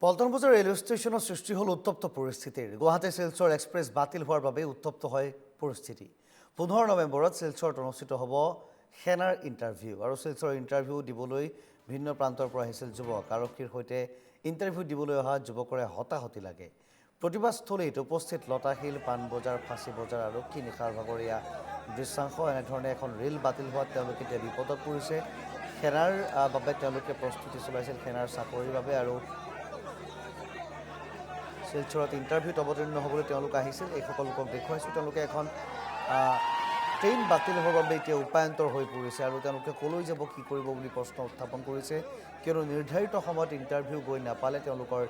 পল্টন বজাৰ ৰেলৱে ষ্টেচনৰ সৃষ্টি হ'ল উত্তপ্ত পৰিস্থিতিৰ। গুৱাহাটী শিলচৰ এক্সপ্ৰেছ বাতিল হোৱাৰ বাবে উত্তপ্ত হয় পৰিস্থিতি। 15 নৱেম্বৰত শিলচৰত অনুষ্ঠিত হ'ব সেনাৰ ইণ্টাৰভিউ আৰু শিলচৰ ইণ্টাৰভিউ দিবলৈ ভিন্ন প্ৰান্তৰ পৰা আহিছিল যুৱক। আৰক্ষীৰ সৈতে ইণ্টাৰভিউ দিবলৈ অহা যুৱকৰে হতাহতি লাগে। প্ৰতিবাদস্থলীত উপস্থিত লতাশিল, পাণবজাৰ, ফাঁচী বজাৰ আৰক্ষী নিশাৰ ভাগৰীয়া দৃশ্যাংশ। এনেধৰণে এখন ৰেল বাতিল হোৱাত তেওঁলোকে এতিয়া বিপদত পৰিছে। সেনাৰ বাবে তেওঁলোকে প্ৰস্তুতি চলাইছিল, সেনাৰ চাকৰিৰ বাবে, আৰু শিলচৰত ইণ্টাৰভিউত অৱতীৰ্ণ হ'বলৈ তেওঁলোক আহিছিল। এইসকল লোকক দেখুৱাইছোঁ। তেওঁলোকে এখন ট্ৰেইন বাতিল হোৱাৰ বাবে এতিয়া উপায়ন্তৰ হৈ পৰিছে আৰু তেওঁলোকে ক'লৈ যাব, কি কৰিব বুলি প্ৰশ্ন উত্থাপন কৰিছে। কিয়নো নিৰ্ধাৰিত সময়ত ইণ্টাৰভিউ গৈ নাপালে তেওঁলোকৰ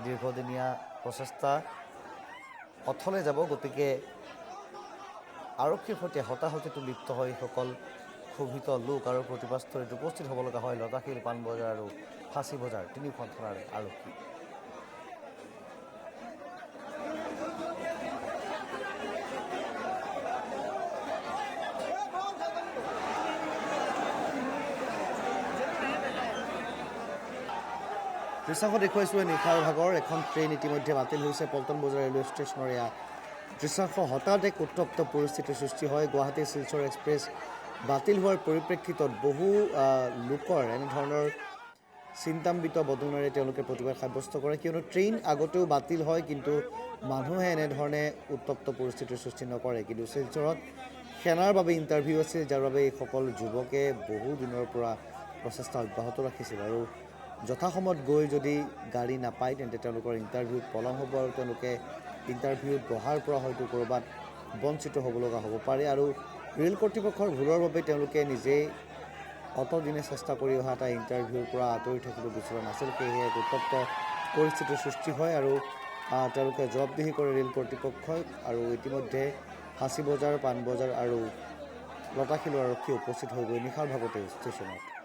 দীৰ্ঘদিনীয়া প্ৰচেষ্টা অথলে যাব। গতিকে আৰক্ষীৰ সৈতে হতাহতিটো লিপ্ত হয় এইসকল ক্ষোভিত লোক আৰু প্ৰতিবাদস্থলীত উপস্থিত হ'ব লগা হয় লতাশিল, পাণবজাৰ আৰু ফাঁচী বজাৰ তিনিওখন থানাৰ আৰক্ষী। দৃশ্যাংশ দেখুৱাইছোঁ নিশাৰ ভাগৰ এখন ট্ৰেইন ইতিমধ্যে বাতিল হৈছে পল্টন বজাৰ ৰেলৱে ষ্টেচনৰ। এয়া দৃশ্যাংশ। হঠাৎ এক উত্তপ্ত পৰিস্থিতিৰ সৃষ্টি হয়। গুৱাহাটী শিলচৰ এক্সপ্ৰেছ বাতিল হোৱাৰ পৰিপ্ৰেক্ষিতত বহু লোকৰ এনেধৰণৰ চিন্তাম্বিত বদনেৰে তেওঁলোকে প্ৰতিবাদ সাব্যস্ত কৰে। কিয়নো ট্ৰেইন আগতেও বাতিল হয়, কিন্তু মানুহে এনেধৰণে উত্তপ্ত পৰিস্থিতিৰ সৃষ্টি নকৰে। কিন্তু শিলচৰত সেনাৰ বাবে ইণ্টাৰভিউ আছিল, যাৰ বাবে এইসকল যুৱকে বহু দিনৰ পৰা প্ৰচেষ্টা অব্যাহত ৰাখিছিল আৰু যথাসময়ত গৈ যদি গাড়ী নাপায় তেন্তে তেওঁলোকৰ ইণ্টাৰভিউত পলম হ'ব আৰু তেওঁলোকে ইণ্টাৰভিউত বহাৰ পৰা হয়তো ক'ৰবাত বঞ্চিত হ'ব লগা হ'ব পাৰে। আৰু ৰেল কৰ্তৃপক্ষৰ ভুলৰ বাবে তেওঁলোকে নিজেই অতদিনে চেষ্টা কৰি অহা এটা ইণ্টাৰভিউৰ পৰা আঁতৰি থাকিব বিচৰা নাছিল। সেয়েহে এক উত্তপ্ত পৰিস্থিতিৰ সৃষ্টি হয় আৰু তেওঁলোকে জবাবদিহি কৰে ৰেল কৰ্তৃপক্ষই। আৰু ইতিমধ্যে ফাঁচী বজাৰ, পাণবজাৰ আৰু লতাশিলৰ আৰক্ষী উপস্থিত হৈ গৈ নিশাৰ ভাগতে ষ্টেচনত